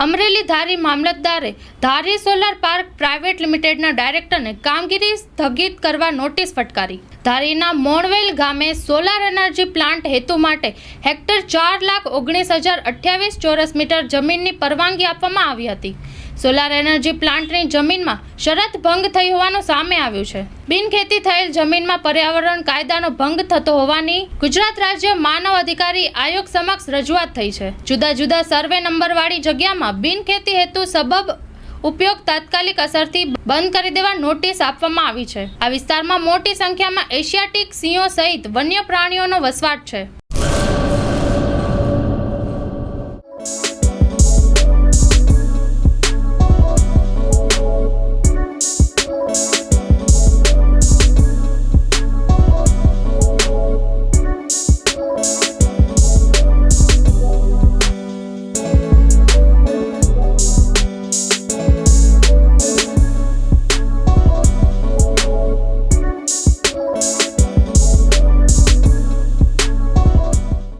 અમરેલી ધારી મામલતદારે ધારી solar park private લિમિટેડના ડાયરેક્ટરને કામગીરી સ્થગિત કરવા નોટિસ ફટકારી। ધારીના મોણવેલ ગામે સોલાર એનર્જી પ્લાન્ટ હેતુ માટે હેક્ટર 4,19,028 ચોરસ મીટર જમીનની પરવાનગી આપવામાં આવી હતી। સોલાર એનર્જી પ્લાન્ટની જમીનમાં શરત ભંગ થઈ હોવાનું સામે આવ્યું છે। બિનખેતી થયેલ જમીનમાં પર્યાવરણ કાયદાનો ભંગ થતો હોવાની ગુજરાત રાજ્ય માનવ અધિકારી આયોગ સમક્ષ રજૂઆત થઈ છે। જુદા જુદા સર્વે નંબરવાળી જગ્યામાં બિનખેતી હેતુ સબબ ઉપયોગ તાત્કાલિક અસરથી બંધ કરી દેવા નોટિસ આપવામાં આવી છે। આ વિસ્તારમાં મોટી સંખ્યામાં એશિયાટિક સિંહો સહિત વન્ય પ્રાણીઓનો વસવાટ છે।